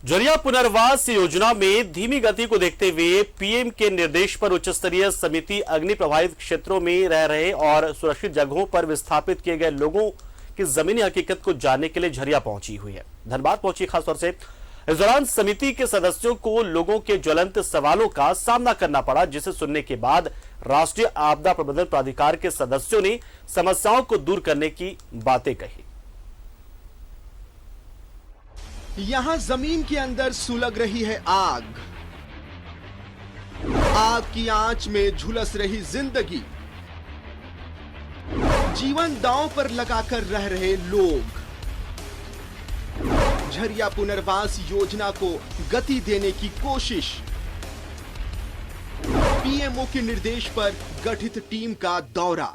झरिया पुनर्वास योजना में धीमी गति को देखते हुए पीएम के निर्देश पर उच्च स्तरीय समिति अग्नि प्रभावित क्षेत्रों में रह रहे और सुरक्षित जगहों पर विस्थापित किए गए लोगों की जमीनी हकीकत को जानने के लिए झरिया पहुंची हुई है। धनबाद पहुंची खासतौर से इस दौरान समिति के सदस्यों को लोगों के ज्वलंत सवालों का सामना करना पड़ा, जिसे सुनने के बाद राष्ट्रीय आपदा प्रबंधन प्राधिकार के सदस्यों ने समस्याओं को दूर करने की बातें कही। यहां जमीन के अंदर सुलग रही है आग, आग की आंच में झुलस रही जिंदगी, जीवन दांव पर लगाकर रह रहे लोग। झरिया पुनर्वास योजना को गति देने की कोशिश, पीएमओ के निर्देश पर गठित टीम का दौरा।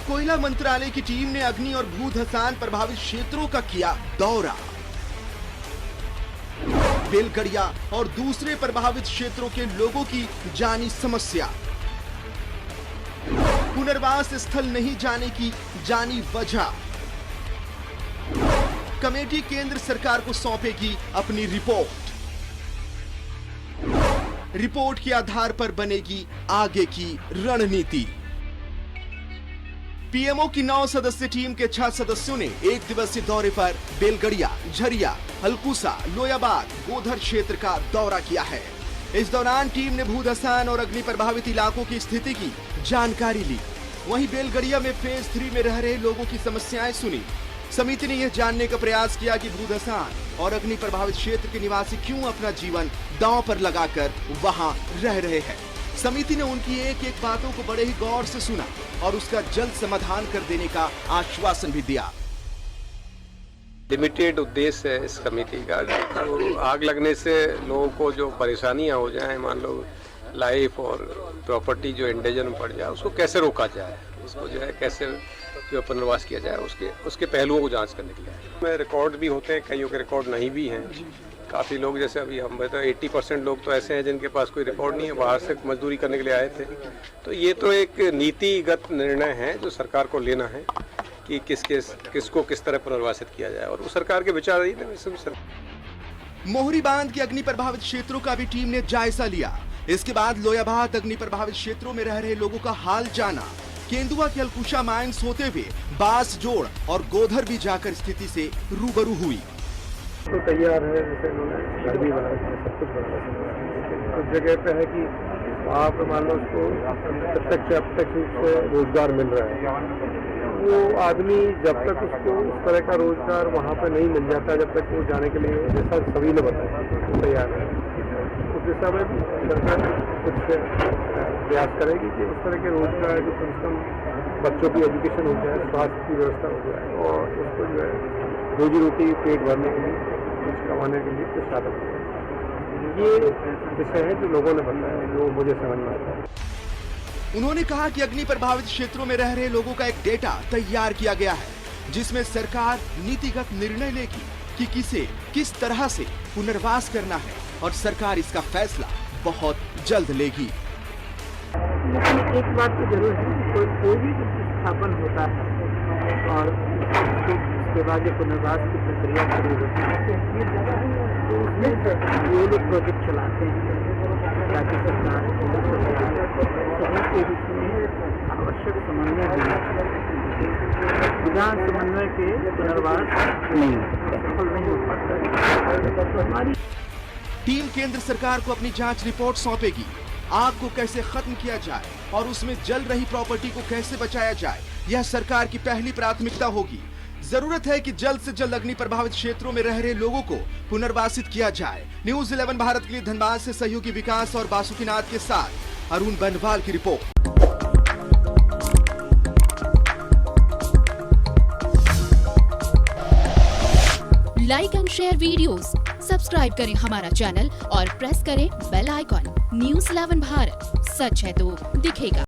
कोयला मंत्रालय की टीम ने अग्नि और भूधसान प्रभावित क्षेत्रों का किया दौरा। बेलगड़िया और दूसरे प्रभावित क्षेत्रों के लोगों की जानी समस्या, पुनर्वास स्थल नहीं जाने की जानी वजह। कमेटी केंद्र सरकार को सौंपेगी अपनी रिपोर्ट, रिपोर्ट के आधार पर बनेगी आगे की रणनीति। पीएमओ की 9 सदस्यीय टीम के 6 सदस्यों ने 1 दिवसीय दौरे पर बेलगड़िया, झरिया, हलकुसा, लोयाबाद, गोधर क्षेत्र का दौरा किया है। इस दौरान टीम ने भूधसान और अग्नि प्रभावित इलाकों की स्थिति की जानकारी ली। वहीं बेलगड़िया में फेज 3 में रह रहे लोगों की समस्याएं सुनी। समिति ने यह जानने का प्रयास किया कि भूधसान और अग्नि प्रभावित क्षेत्र के निवासी क्यों अपना जीवन दांव पर लगाकर वहां रह रहे हैं। समिति ने उनकी एक एक बातों को बड़े ही गौर से सुना और उसका जल्द समाधान कर देने का आश्वासन भी दिया। लिमिटेड उद्देश्य है इस कमेटी का, तो आग लगने से लोगों को जो परेशानियां हो जाएं, मान लो लाइफ और प्रॉपर्टी जो एंडेंजर में पड़ जाए, उसको कैसे रोका जाए, उसको जो है कैसे जो पुनर्वास किया जाए, उसके पहलुओं को जांच करने के लिए रिकॉर्ड भी होते हैं, कईयों के रिकॉर्ड नहीं भी हैं। काफ़ी लोग जैसे अभी हम बताए 80% लोग तो ऐसे हैं जिनके पास कोई रिकॉर्ड नहीं है, बाहर से मजदूरी करने के लिए आए थे। तो ये तो एक नीतिगत निर्णय है जो सरकार को लेना है कि किसको किस तरह पुनर्वासित किया जाए, और वो सरकार के विचार ही है। मोहरी बांध के अग्नि प्रभावित क्षेत्रों का भी टीम ने जायजा लिया। इसके बाद लोयाबाद अग्नि प्रभावित क्षेत्रों में रह रहे लोगों का हाल जाना। केंदुआ के अलकुशा माइंस होते हुए बास जोड़ और गोधर भी जाकर स्थिति से रूबरू हुई। तो तैयार है, जैसे उन्होंने घर भी बनाया है, सब कुछ बनाया है। कुछ जगह पे है कि वहाँ पर मान लो उसको प्रत्यक्ष अप्रत्यक्ष रूप से रोजगार मिल रहा है। वो आदमी जब तक उसको उस तरह का रोजगार वहाँ पे नहीं मिल जाता, जब तक वो जाने के लिए, जैसा सभी ने बताया, वो तैयार है। उस दिशा में सरकार कुछ प्रयास करेगी कि उस तरह के रोजगार जो कम से कम बच्चों की एजुकेशन हो जाए, स्वास्थ्य की व्यवस्था हो जाए, और उसको जो है रोजी रोटी पेट भरने के लिए, कुछ कमाने के लिए कुछ साधन हो। ये विषय है जो लोगों ने बताया, जो मुझे समझ में आता है। उन्होंने कहा कि अग्नि प्रभावित क्षेत्रों में रह रहे लोगों का एक डेटा तैयार किया गया है, जिसमें सरकार नीतिगत निर्णय लेगी कि किसे किस तरह से पुनर्वास करना है, और सरकार इसका फैसला बहुत जल्द लेगी। लेकिन एक बात तो जरूर है, कोई भी स्थापन होता है और उसके बाद जो पुनर्वास की प्रक्रिया शुरू होती है, तो उसमें ये लोग प्रोजेक्ट चलाते हैं ताकि सरकार सभी के बीच में आवश्यक समन्वय होना चाहिए। बिना समन्वय के पुनर्वास सफल नहीं हो पाता। हमारी टीम केंद्र सरकार को अपनी जांच रिपोर्ट सौंपेगी। आग को कैसे खत्म किया जाए और उसमें जल रही प्रॉपर्टी को कैसे बचाया जाए, यह सरकार की पहली प्राथमिकता होगी। जरूरत है कि जल्द से जल्द अग्नि प्रभावित क्षेत्रों में रह रहे लोगों को पुनर्वासित किया जाए। न्यूज़ 11 भारत के लिए धनबाद से सहयोगी विकास और बासुकीनाथ के साथ अरुण बनवाल की report. Like and share videos, subscribe करें हमारा चैनल और प्रेस करें बेल आइकॉन। न्यूज़ 11 भारत, सच है तो दिखेगा।